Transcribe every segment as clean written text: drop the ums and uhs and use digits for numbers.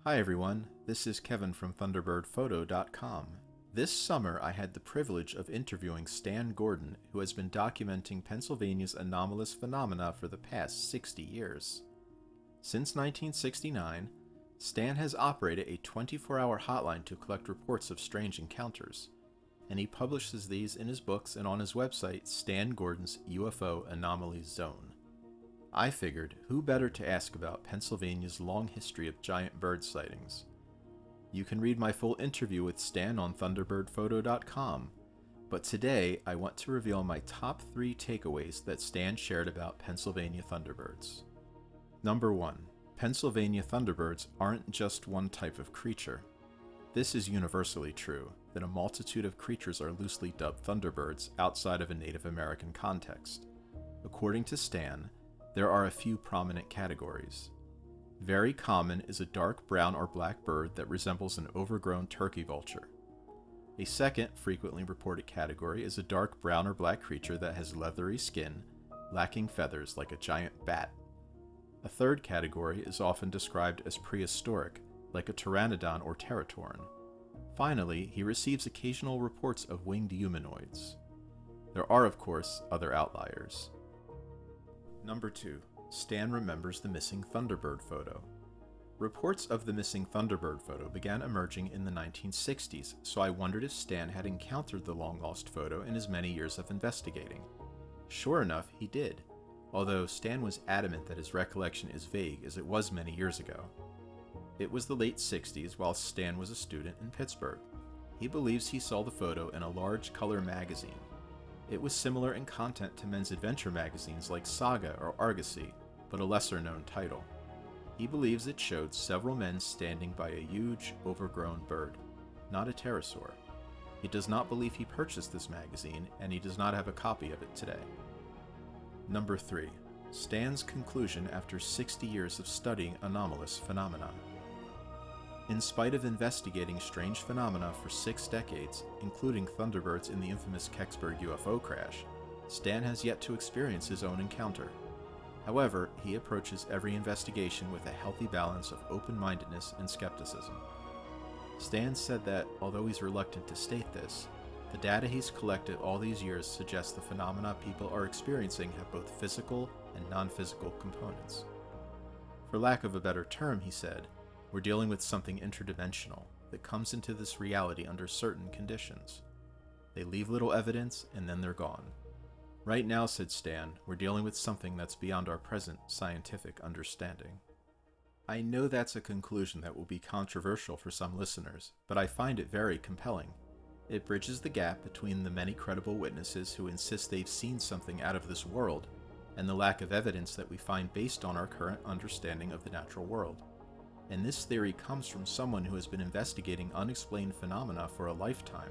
Hi everyone, this is Kevin from ThunderbirdPhoto.com. This summer I had the privilege of interviewing Stan Gordon, who has been documenting Pennsylvania's anomalous phenomena for the past 60 years. Since 1969, Stan has operated a 24-hour hotline to collect reports of strange encounters, and he publishes these in his books and on his website, Stan Gordon's UFO Anomaly Zone. I figured, who better to ask about Pennsylvania's long history of giant bird sightings? You can read my full interview with Stan on ThunderbirdPhoto.com, but today I want to reveal my top 3 takeaways that Stan shared about Pennsylvania Thunderbirds. Number 1. Pennsylvania Thunderbirds aren't just one type of creature. This is universally true, that a multitude of creatures are loosely dubbed Thunderbirds outside of a Native American context. According to Stan, there are a few prominent categories. Very common is a dark brown or black bird that resembles an overgrown turkey vulture. A second frequently reported category is a dark brown or black creature that has leathery skin, lacking feathers like a giant bat. A third category is often described as prehistoric, like a pteranodon or teratorn. Finally, he receives occasional reports of winged humanoids. There are, of course, other outliers. Number 2. Stan remembers the missing Thunderbird photo. Reports of the missing Thunderbird photo began emerging in the 1960s, so I wondered if Stan had encountered the long-lost photo in his many years of investigating. Sure enough, he did, although Stan was adamant that his recollection is vague as it was many years ago. It was the late 60s while Stan was a student in Pittsburgh. He believes he saw the photo in a large color magazine. It was similar in content to men's adventure magazines like Saga or Argosy, but a lesser-known title. He believes it showed several men standing by a huge, overgrown bird, not a pterosaur. He does not believe he purchased this magazine, and he does not have a copy of it today. Number 3. Stan's conclusion after 60 years of studying anomalous phenomena. In spite of investigating strange phenomena for 6 decades, including Thunderbirds in the infamous Kecksburg UFO crash, Stan has yet to experience his own encounter. However, he approaches every investigation with a healthy balance of open-mindedness and skepticism. Stan said that, although he's reluctant to state this, the data he's collected all these years suggests the phenomena people are experiencing have both physical and non-physical components. For lack of a better term, he said, we're dealing with something interdimensional that comes into this reality under certain conditions. They leave little evidence and then they're gone. Right now, said Stan, we're dealing with something that's beyond our present scientific understanding. I know that's a conclusion that will be controversial for some listeners, but I find it very compelling. It bridges the gap between the many credible witnesses who insist they've seen something out of this world and the lack of evidence that we find based on our current understanding of the natural world. And this theory comes from someone who has been investigating unexplained phenomena for a lifetime.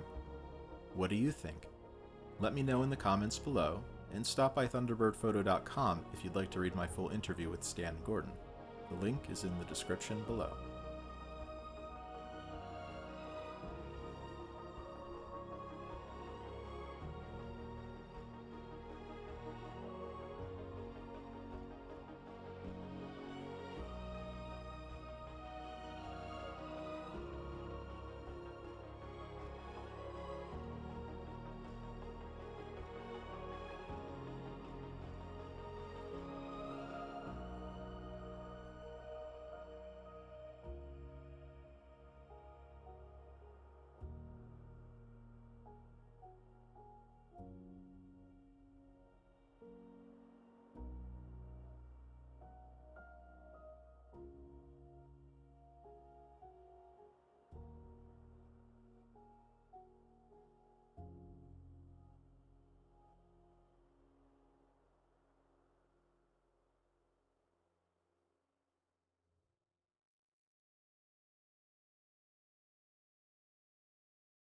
What do you think? Let me know in the comments below, and stop by ThunderbirdPhoto.com if you'd like to read my full interview with Stan Gordon. The link is in the description below.